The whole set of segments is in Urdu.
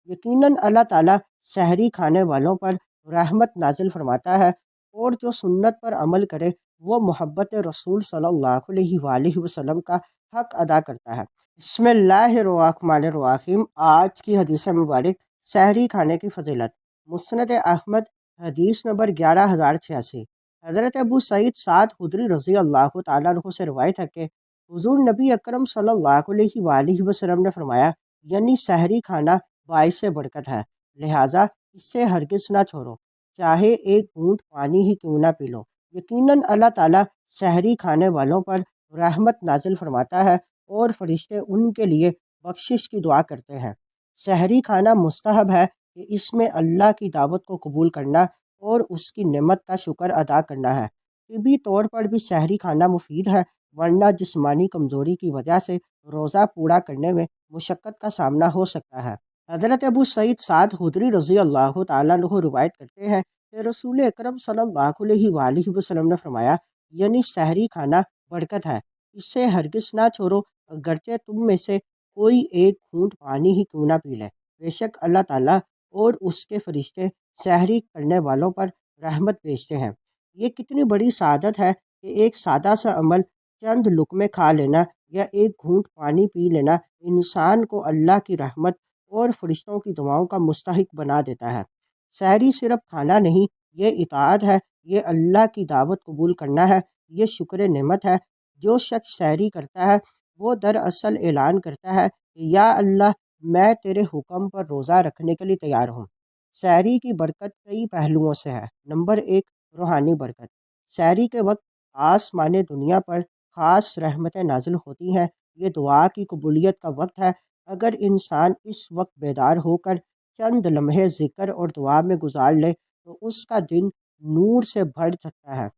یقیناً اللہ تعالیٰ سحری کھانے والوں پر رحمت نازل فرماتا ہے، اور جو سنت پر عمل کرے وہ محبت رسول صلی اللہ علیہ وآلہ وسلم کا حق ادا کرتا ہے۔ بسم اللہ الرحمن الرحیم۔ آج کی حدیث مبارک سحری کھانے کی فضیلت۔ مسند احمد حدیث نمبر 11086۔ حضرت ابو سعید سعد خدری رضی اللہ تعالیٰ عنہ سے روایت ہے کہ حضور نبی اکرم صلی اللہ علیہ وآلہ وسلم نے فرمایا، یعنی سحری کھانا باعث برکت ہے، لہٰذا اس سے ہرگز نہ چھوڑو، چاہے ایک گھونٹ پانی ہی کیوں نہ پی لو۔ یقیناً اللہ تعالیٰ سحری کھانے والوں پر رحمت نازل فرماتا ہے، اور فرشتے ان کے لیے بخشش کی دعا کرتے ہیں۔ سحری کھانا مستحب ہے کہ اس میں اللہ کی دعوت کو قبول کرنا اور اس کی نعمت کا شکر ادا کرنا ہے۔ طبی طور پر بھی سحری کھانا مفید ہے، ورنہ جسمانی کمزوری کی وجہ سے روزہ پورا کرنے میں مشقت کا سامنا ہو سکتا ہے۔ حضرت ابو سعید سعد خدری رضی اللہ تعالیٰ عنہ روایت کرتے ہیں کہ رسول اکرم صلی اللہ علیہ وآلہ وسلم نے فرمایا، یعنی سحری کھانا برکت ہے، اس سے ہرگز نہ چھوڑو، اگرچہ تم میں سے کوئی ایک گھونٹ پانی ہی کیوں نہ پی لے۔ بے شک اللہ تعالیٰ اور اس کے فرشتے سحری کرنے والوں پر رحمت بھیجتے ہیں۔ یہ کتنی بڑی سعادت ہے کہ ایک سادہ سا عمل، چند لقمے کھا لینا یا ایک گھونٹ پانی پی لینا، انسان کو اللہ کی رحمت اور فرشتوں کی دعاؤں کا مستحق بنا دیتا ہے۔ سحری صرف کھانا نہیں، یہ اطاعت ہے، یہ اللہ کی دعوت قبول کرنا ہے، یہ شکر نعمت ہے۔ جو شخص سحری کرتا ہے وہ دراصل اعلان کرتا ہے کہ یا اللہ، میں تیرے حکم پر روزہ رکھنے کے لیے تیار ہوں۔ سحری کی برکت کئی پہلوؤں سے ہے۔ نمبر 1، روحانی برکت۔ سحری کے وقت آسمان دنیا پر خاص رحمتیں نازل ہوتی ہیں۔ یہ دعا کی قبولیت کا وقت ہے۔ اگر انسان اس وقت بیدار ہو کر چند لمحے ذکر اور دعا میں گزار لے تو اس کا دن نور سے بھر سکتا ہے۔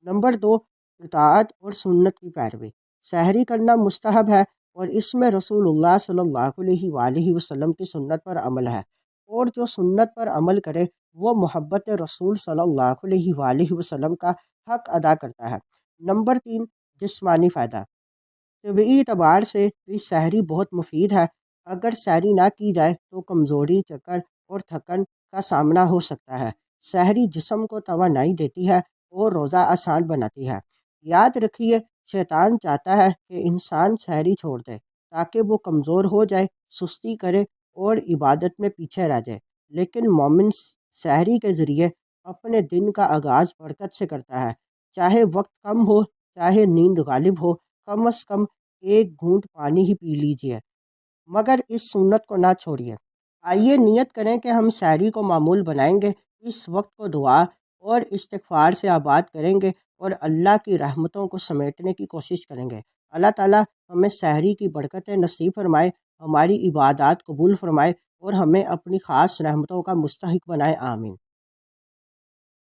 نمبر 2، اطاعت اور سنت کی پیروی۔ سحری کرنا مستحب ہے، اور اس میں رسول اللہ صلی اللہ علیہ وآلہ وسلم کی سنت پر عمل ہے، اور جو سنت پر عمل کرے وہ محبت رسول صلی اللہ علیہ وآلہ وسلم کا حق ادا کرتا ہے۔ نمبر 3، جسمانی فائدہ۔ طبعی اعتبار سے بھی سحری بہت مفید ہے۔ اگر سحری نہ کی جائے تو کمزوری، چکر اور تھکن کا سامنا ہو سکتا ہے۔ سحری جسم کو توانائی دیتی ہے اور روزہ آسان بناتی ہے۔ یاد رکھیے، شیطان چاہتا ہے کہ انسان سحری چھوڑ دے تاکہ وہ کمزور ہو جائے، سستی کرے اور عبادت میں پیچھے رہ جائے، لیکن مومن سحری کے ذریعے اپنے دن کا آغاز برکت سے کرتا ہے۔ چاہے وقت کم ہو، چاہے نیند غالب ہو، کم از کم ایک گھونٹ پانی ہی پی لیجیے، مگر اس سنت کو نہ چھوڑیے۔ آئیے نیت کریں کہ ہم سحری کو معمول بنائیں گے، اس وقت کو دعا اور استغفار سے آباد کریں گے اور اللہ کی رحمتوں کو سمیٹنے کی کوشش کریں گے۔ اللہ تعالیٰ ہمیں سحری کی برکتیں نصیب فرمائے، ہماری عبادات قبول فرمائے اور ہمیں اپنی خاص رحمتوں کا مستحق بنائے۔ آمین۔